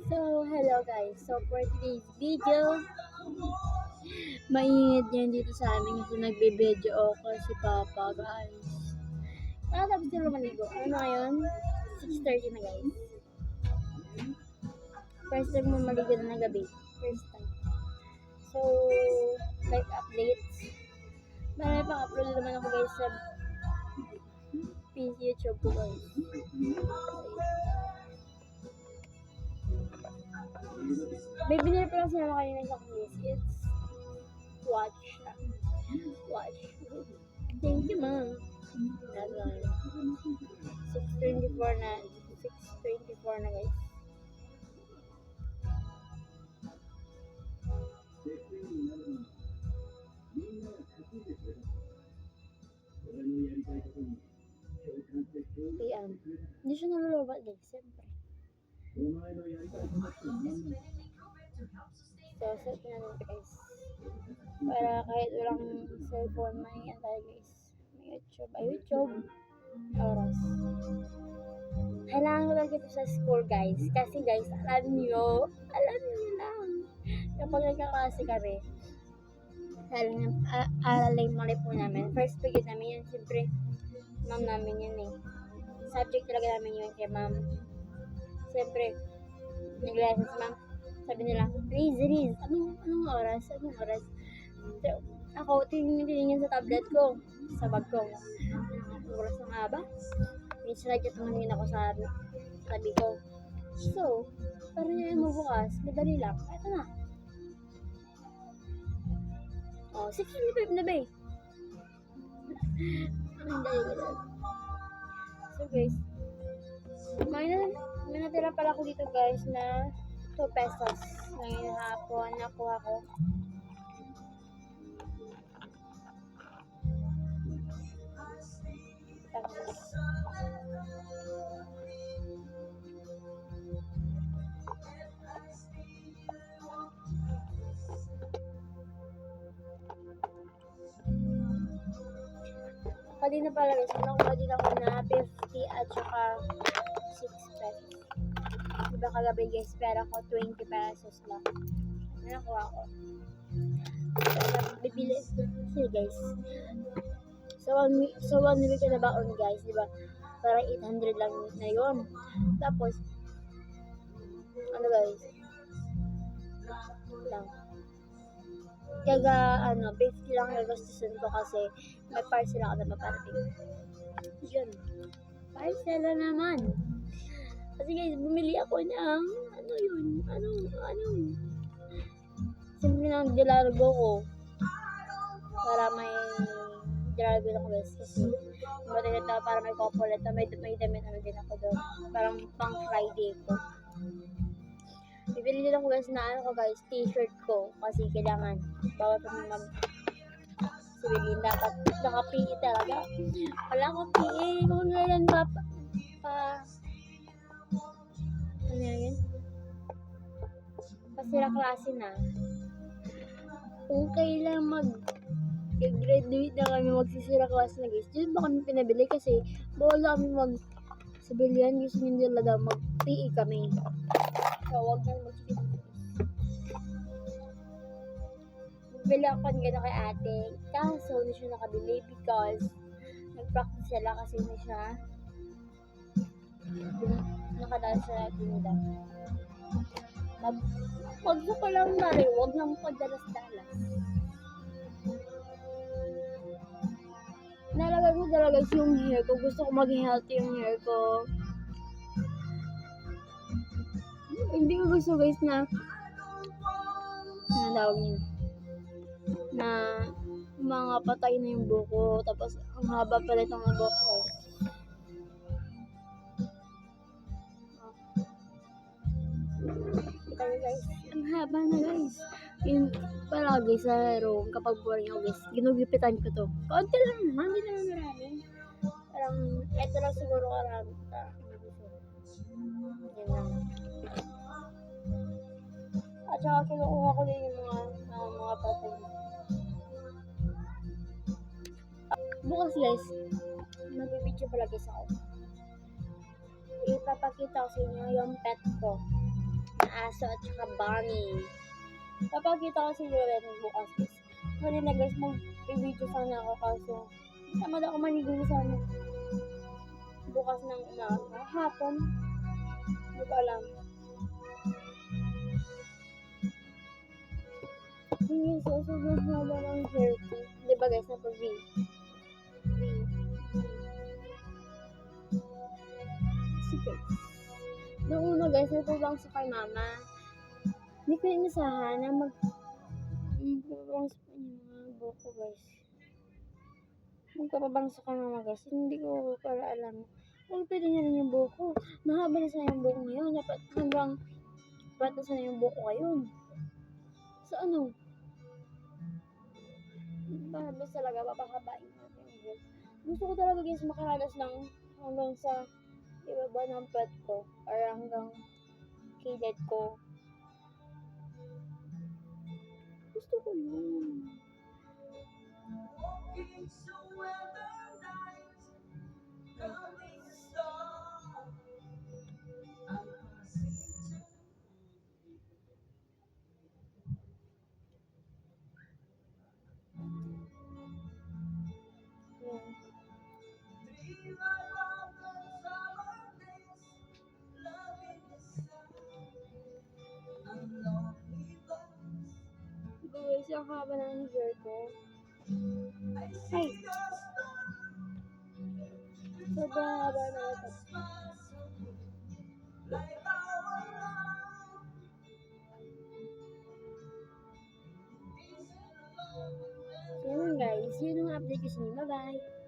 So, hello guys. So, for today's video, mainit yan dito sa amin kasi nagbe-video ako si Papa, guys. Tapos sila maligo. Ano na ngayon? 6:30 na, guys. First time mo maligo na gabi. First time. So, like updates. Marami pang upload naman ako, guys, sa YouTube ko, guys. May binili pa lang sila kanina sa quiz. It's watch. Thank you, ma'am. That's one. 6:24 na. 6:24 na, guys. PM. Hindi siya nalulubat, guys. Siyempre. So, set na natin, guys. Para kahit walang cellphone, may tayo, guys. May YouTube. Oras. Kailangan ko talaga ito sa school, guys. Kasi, guys, alam niyo lang. Kapag nagkaklase kami, aralin mali po namin. First period namin yun, siyempre, ma'am namin yun eh. Subject talaga namin yun kay ma'am. Siyempre, nag-lessons ma'am. Sabi nila, Riz, anong oras? So, ako, tingin sa tablet ko, sa bag ko. Anong oras na nga ba? Minsan nagtatanungin ako sa tabi ko. So, para niya mo bukas, madali lang. Ito na. 6:25 na ba eh? Ang dali ko lang. So guys, may natira pala ko dito guys na 2 pesos. Ngayon hapon, nakuha ko. Tapos, kanina pala guys, nakuha din ako na 50 at saka 6 pesos. Diba kagabi guys, pero ako 20 pesos lang. Nakuha ko. So, bibili. Sige guys. So, 1 week na baon guys, diba? Parang 800 lang na yun. Tapos, ano guys? Lang. Kaga, 50 lang nagastusin ko kasi may parcel ako na maparating. Yun. Parcel na naman. Kasi guys, bumili ako ng, simple ng dilargo ko. Para may dilargo na ko guys. Kasi, matinit na para may couple ito. May damit na din ako doon. Parang pang Friday ko. Bibili din ako guys na guys, t-shirt ko. Kasi kailangan, bawat pang sabihin, dapat naka-PE talaga. Wala akong PE. Kung ngayon ano yun? Pasira klase na. Kung kailan mag-graduate na kami, magsisira klase na guys. Diyan ba kami pinabili kasi bawal na kami mag-sibilyan. Gusto nila daw mag-PE kami. So, huwag na mag-PE. Bili ako kanina kay ate. Kaso, hindi siya nakabili because nag-practice sila kasi hindi siya nakadala sa tinida. Pagso ko lang na rin, huwag nang pagdalas-dalas. Nalagay ko talaga yung hair ko. Gusto ko maging healthy yung hair ko. Hindi ko gusto guys na tawag niyo na mga patay na yung buko, tapos ang haba pala itong buko guys. Kita nyo guys, ang haba na guys. Yung palagi sa room, kapag boring ako guys, ginugipitan ko to. Kaunti lang naman, hindi naman marami. Parang, eto lang siguro karami. Yan lang. At saka kinukuha ko din yung mga patay. Bukas guys, magbibidyo pala guys ako. Ipapakita ko sa inyo yung pet ko. na aso at saka bunny. Papakita ko sa inyo ulit bukas guys. Kanina guys, mag-video sana ako kaso tamad ako maligo sana. Bukas ng umaga, hapon. Hindi ko alam. Yun so sobrang haba ng hair ko. Diba guys, V. Sige. Noong una guys, natubang sa kay mama. Hindi ko inasahan na magpapabang sa kanya buko guys. Magpapabang sa kay mama guys. Hindi ko para alam. Huwag pwede niya rin yung buko. Mahaba na sana yung buko ngayon. Dapat hanggang patas na yung buko ngayon. So ano? Basta talaga, papahabain natin yung buko. Gusto ko talaga guys makaranas ng hanggang sa ibaba ng pet ko. Or hanggang kilid ko. Gusto ko yun. Guys, ang haba ng hair ko. Ay! Sobrang haba na ito. So yun guys, yun ang update ko sa inyo. Bye-bye!